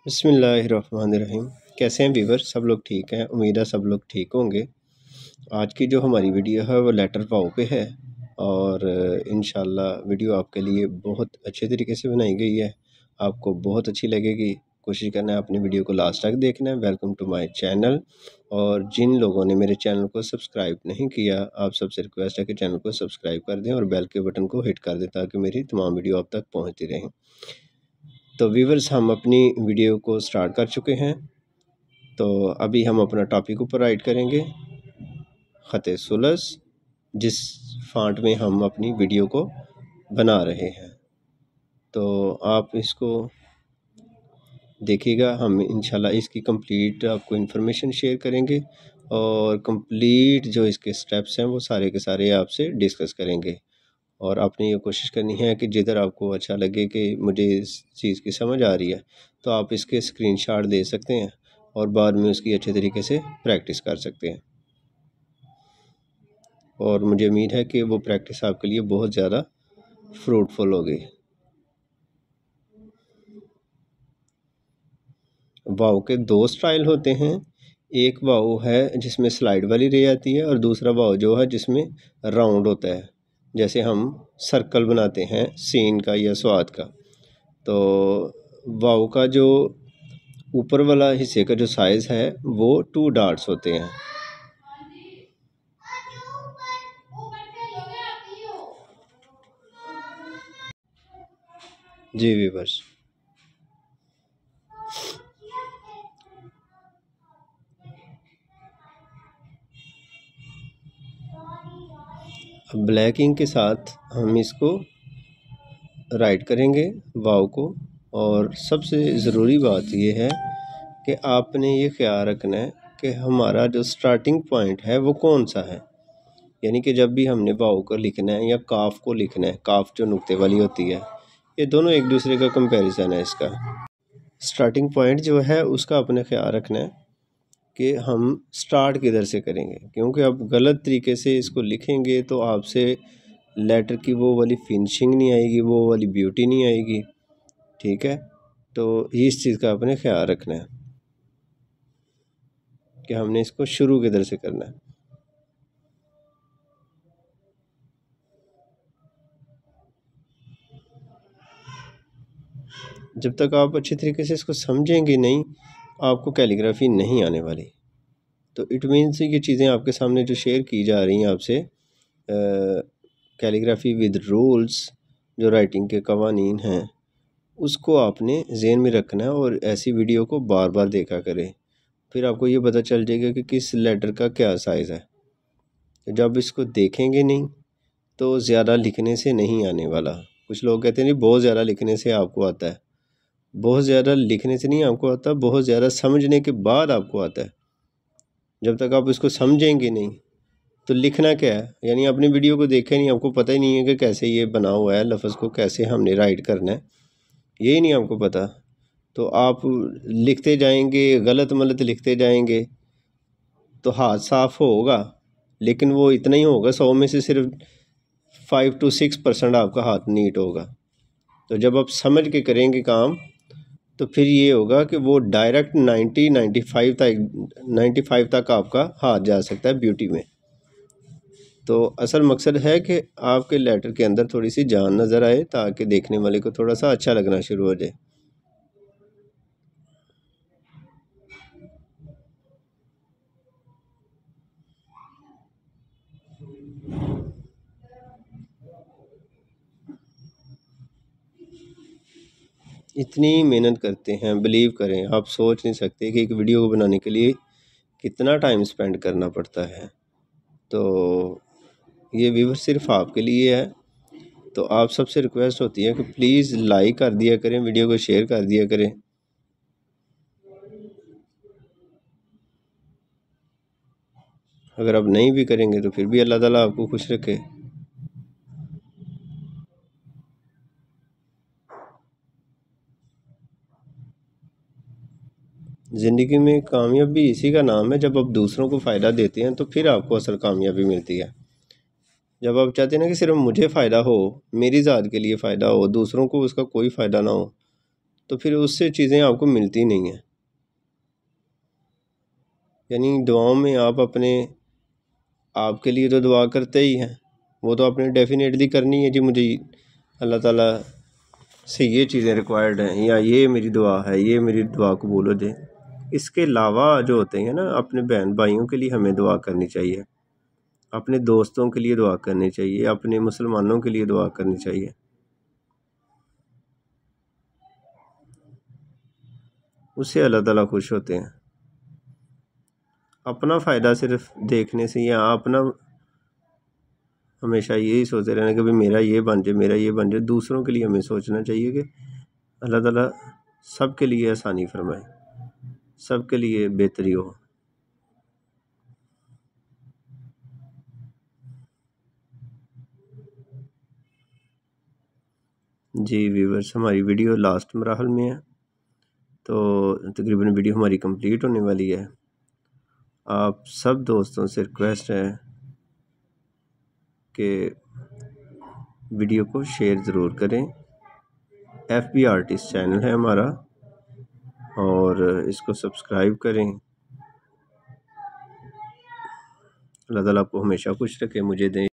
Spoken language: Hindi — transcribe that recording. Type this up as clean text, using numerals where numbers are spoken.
बिस्मिल्लाहिर्रहमानिर्रहीम। कैसे हैं वीवर? सब लोग ठीक हैं, उम्मीद है सब लोग ठीक होंगे। आज की जो हमारी वीडियो है वो लेटर वाव पे है और इंशाल्लाह वीडियो आपके लिए बहुत अच्छे तरीके से बनाई गई है, आपको बहुत अच्छी लगेगी। कोशिश करना है अपनी वीडियो को लास्ट तक देखना है। Welcome to my channel. और जिन लोगों ने मेरे चैनल को सब्सक्राइब नहीं किया, आप सबसे रिक्वेस्ट है कि चैनल को सब्सक्राइब कर दें और बेल के बटन को हिट कर दें ताकि मेरी तमाम वीडियो आप तक पहुँचती रहें। तो व्यूवर्स, हम अपनी वीडियो को स्टार्ट कर चुके हैं। तो अभी हम अपना टॉपिक ऊपर राइट करेंगे, ख़त सुलस, जिस फ़ॉन्ट में हम अपनी वीडियो को बना रहे हैं। तो आप इसको देखिएगा, हम इंशाल्लाह इसकी कंप्लीट आपको इन्फॉर्मेशन शेयर करेंगे और कंप्लीट जो इसके स्टेप्स हैं वो सारे के सारे आपसे डिस्कस करेंगे। और आपने ये कोशिश करनी है कि जिधर आपको अच्छा लगे कि मुझे इस चीज़ की समझ आ रही है तो आप इसके स्क्रीनशॉट दे सकते हैं और बाद में उसकी अच्छे तरीके से प्रैक्टिस कर सकते हैं। और मुझे उम्मीद है कि वो प्रैक्टिस आपके लिए बहुत ज़्यादा फ्रूटफुल होगी। वाव के दो स्टाइल होते हैं, एक वाव है जिसमें स्लाइड वाली रे आती है और दूसरा वाव जो है जिसमें राउंड होता है, जैसे हम सर्कल बनाते हैं सीन का या स्वाद का। तो वाव का जो ऊपर वाला हिस्से का जो साइज़ है वो 2 डॉट्स होते हैं। जी व्यूअर्स, ब्लैक इंक के साथ हम इसको राइट करेंगे वाव को। और सबसे ज़रूरी बात यह है कि आपने ये ख्याल रखना है कि हमारा जो स्टार्टिंग पॉइंट है वो कौन सा है। यानी कि जब भी हमने वाव को लिखना है या काफ को लिखना है, काफ जो नुक्ते वाली होती है, ये दोनों एक दूसरे का कंपैरिजन है। इसका स्टार्टिंग पॉइंट जो है उसका अपने ख्याल रखना है कि हम स्टार्ट किधर से करेंगे, क्योंकि आप गलत तरीके से इसको लिखेंगे तो आपसे लेटर की वो वाली फिनिशिंग नहीं आएगी, वो वाली ब्यूटी नहीं आएगी। ठीक है, तो इस चीज़ का अपने ख्याल रखना है कि हमने इसको शुरू किधर से करना है। जब तक आप अच्छी तरीके से इसको समझेंगे नहीं, आपको कैलीग्राफी नहीं आने वाली। तो इट मीन्स ये चीज़ें आपके सामने जो शेयर की जा रही हैं आपसे, कैलीग्राफी विद रूल्स, जो राइटिंग के कवानीन हैं, उसको आपने ज़हन में रखना है और ऐसी वीडियो को बार बार देखा करें। फिर आपको ये पता चल जाएगा कि किस लेटर का क्या साइज़ है। तो जब इसको देखेंगे नहीं तो ज़्यादा लिखने से नहीं आने वाला। कुछ लोग कहते हैं नहीं बहुत ज़्यादा लिखने से आपको आता है। बहुत ज़्यादा लिखने से नहीं आपको आता, बहुत ज़्यादा समझने के बाद आपको आता है। जब तक आप इसको समझेंगे नहीं तो लिखना क्या है, यानी अपनी वीडियो को देखे नहीं, आपको पता ही नहीं है कि कैसे ये बना हुआ है, लफ्ज़ को कैसे हमने राइट करना है, यही नहीं आपको पता। तो आप लिखते जाएंगे, गलत मलत लिखते जाएंगे तो हाथ साफ होगा, लेकिन वो इतना ही होगा, 100 में से सिर्फ 5 to 6% आपका हाथ नीट होगा। तो जब आप समझ के करेंगे काम तो फिर ये होगा कि वो डायरेक्ट 95 तक आपका हाथ जा सकता है ब्यूटी में। तो असल मकसद है कि आपके लेटर के अंदर थोड़ी सी जान नज़र आए ताकि देखने वाले को थोड़ा सा अच्छा लगना शुरू हो जाए। इतनी मेहनत करते हैं, बिलीव करें, आप सोच नहीं सकते कि एक वीडियो को बनाने के लिए कितना टाइम स्पेंड करना पड़ता है। तो ये व्यूअर सिर्फ आपके लिए है। तो आप सबसे रिक्वेस्ट होती है कि प्लीज़ लाइक कर दिया करें, वीडियो को शेयर कर दिया करें। अगर आप नहीं भी करेंगे तो फिर भी अल्लाह ताला आपको खुश रखे। ज़िंदगी में कामयाबी इसी का नाम है, जब आप दूसरों को फ़ायदा देते हैं तो फिर आपको असल कामयाबी मिलती है। जब आप चाहते हैं ना कि सिर्फ मुझे फ़ायदा हो, मेरी ज़ात के लिए फ़ायदा हो, दूसरों को उसका कोई फ़ायदा ना हो, तो फिर उससे चीज़ें आपको मिलती नहीं हैं। यानी दुआओं में आप आपके लिए तो दुआ करते ही हैं, वो तो आपने डेफिनेटली करनी है जी, मुझे अल्लाह ताला से ये चीज़ें रिक्वायर्ड हैं, या ये मेरी दुआ है, ये मेरी दुआ कबूल हो जाए। इसके अलावा जो होते हैं ना, अपने बहन भाइयों के लिए हमें दुआ करनी चाहिए, अपने दोस्तों के लिए दुआ करनी चाहिए, अपने मुसलमानों के लिए दुआ करनी चाहिए। उससे अल्लाह ताला खुश होते हैं। अपना फ़ायदा सिर्फ देखने से, या अपना हमेशा यही सोचते रहना कि भाई मेरा ये बन जाए, मेरा ये बन जाए, दूसरों के लिए हमें सोचना चाहिए कि अल्लाह ताला सब के लिए आसानी फरमाए, सब के लिए बेहतरी हो। जी व्यूवर्स, हमारी वीडियो लास्ट मराहल में है, तो तकरीबन वीडियो हमारी कंप्लीट होने वाली है। आप सब दोस्तों से रिक्वेस्ट है कि वीडियो को शेयर ज़रूर करें। FB आर्टिस्ट चैनल है हमारा, और इसको सब्सक्राइब करें। अल्लाह ताला आपको हमेशा खुश रखे, मुझे दें।